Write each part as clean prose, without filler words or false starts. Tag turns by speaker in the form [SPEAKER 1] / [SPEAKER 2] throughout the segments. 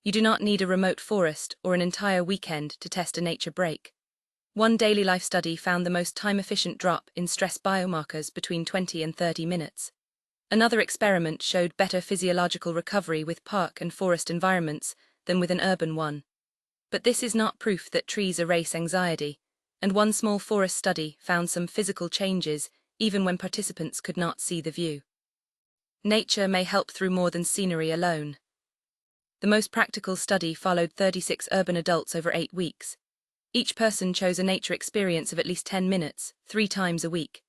[SPEAKER 1] You do not need a remote forest or an entire weekend to test a nature break. One daily life study found the most time-efficient drop in stress biomarkers between 20 and 30 minutes. Another experiment showed better physiological recovery with park and forest environments than with an urban one. But this is not proof that trees erase anxiety, and one small forest study found some physical changes even when participants could not see the view. Nature may help through more than scenery alone. The most practical study followed 36 urban adults over 8 weeks. Each person chose a nature experience of at least 10 minutes, 3 times a week.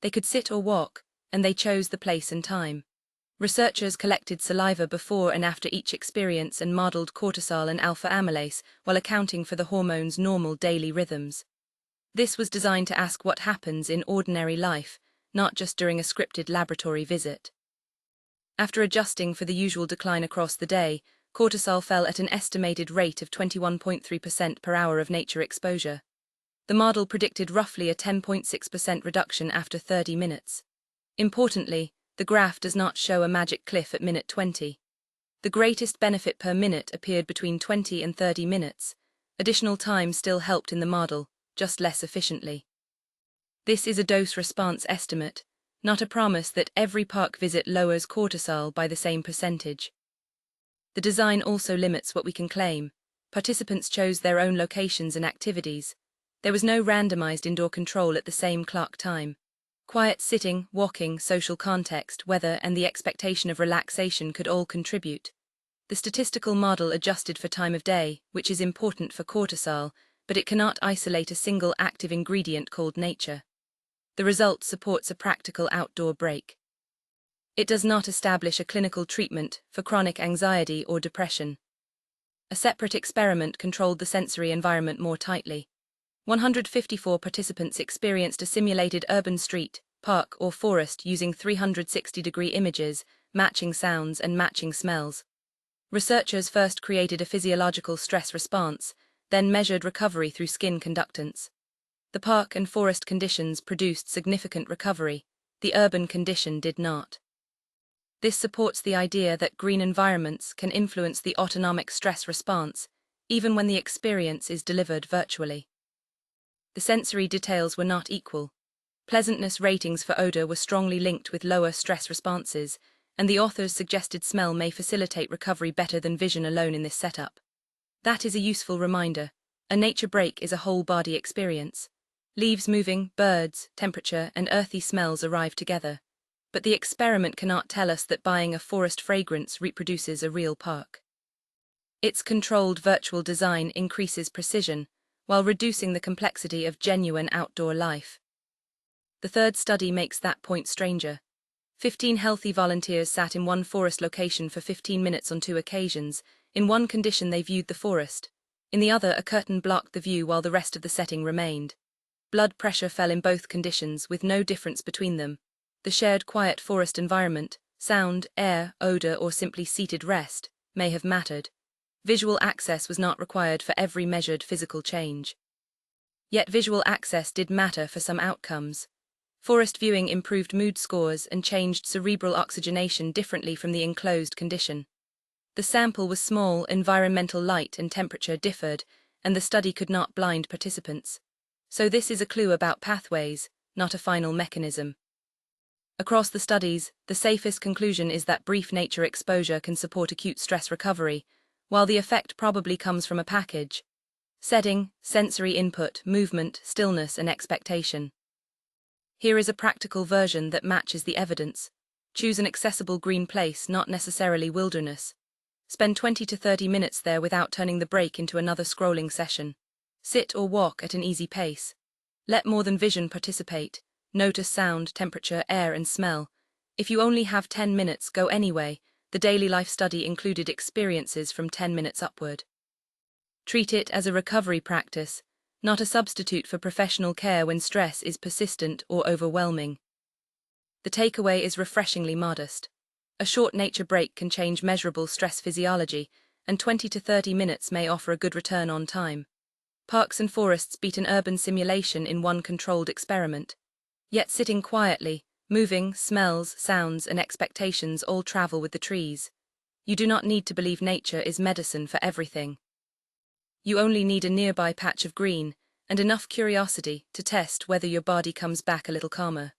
[SPEAKER 1] They could sit or walk, and they chose the place and time. Researchers collected saliva before and after each experience and modeled cortisol and alpha amylase while accounting for the hormone's normal daily rhythms. This was designed to ask what happens in ordinary life, not just during a scripted laboratory visit. After adjusting for the usual decline across the day, cortisol fell at an estimated rate of 21.3% per hour of nature exposure. The model predicted roughly a 10.6% reduction after 30 minutes. Importantly, the graph does not show a magic cliff at minute 20. The greatest benefit per minute appeared between 20 and 30 minutes. Additional time still helped in the model, just less efficiently. This is a dose-response estimate, not a promise that every park visit lowers cortisol by the same percentage. The design also limits what we can claim. Participants chose their own locations and activities. There was no randomized indoor control at the same clock time. Quiet sitting, walking, social context, weather, and the expectation of relaxation could all contribute. The statistical model adjusted for time of day, which is important for cortisol, but it cannot isolate a single active ingredient called nature. The result supports a practical outdoor break. It does not establish a clinical treatment for chronic anxiety or depression. A separate experiment controlled the sensory environment more tightly. 154 participants experienced a simulated urban street, park, or forest using 360-degree images, matching sounds and matching smells. Researchers first created a physiological stress response, then measured recovery through skin conductance. The park and forest conditions produced significant recovery, the urban condition did not. This supports the idea that green environments can influence the autonomic stress response, even when the experience is delivered virtually. The sensory details were not equal. Pleasantness ratings for odor were strongly linked with lower stress responses, and the authors suggested smell may facilitate recovery better than vision alone in this setup. That is a useful reminder. A nature break is a whole-body experience. Leaves moving, birds, temperature, and earthy smells arrive together. But the experiment cannot tell us that buying a forest fragrance reproduces a real park. Its controlled virtual design increases precision, while reducing the complexity of genuine outdoor life. The third study makes that point stranger. 15 healthy volunteers sat in one forest location for 15 minutes on 2 occasions. In one condition they viewed the forest. In the other, a curtain blocked the view while the rest of the setting remained. Blood pressure fell in both conditions, with no difference between them. The shared quiet forest environment, sound, air, odor, or simply seated rest, may have mattered. Visual access was not required for every measured physical change. Yet visual access did matter for some outcomes. Forest viewing improved mood scores and changed cerebral oxygenation differently from the enclosed condition. The sample was small, environmental light and temperature differed, and the study could not blind participants. So this is a clue about pathways, not a final mechanism. Across the studies, the safest conclusion is that brief nature exposure can support acute stress recovery, while the effect probably comes from a package: setting, sensory input, movement, stillness, and expectation. Here is a practical version that matches the evidence. Choose an accessible green place, not necessarily wilderness. Spend 20 to 30 minutes there without turning the break into another scrolling session. Sit or walk at an easy pace. Let more than vision participate. Notice sound, temperature, air, and smell. If you only have 10 minutes, go anyway. The daily life study included experiences from 10 minutes upward. Treat it as a recovery practice, not a substitute for professional care when stress is persistent or overwhelming. The takeaway is refreshingly modest. A short nature break can change measurable stress physiology, and 20 to 30 minutes may offer a good return on time. Parks and forests beat an urban simulation in one controlled experiment. Yet sitting quietly, moving, smells, sounds, and expectations all travel with the trees. You do not need to believe nature is medicine for everything. You only need a nearby patch of green and enough curiosity to test whether your body comes back a little calmer.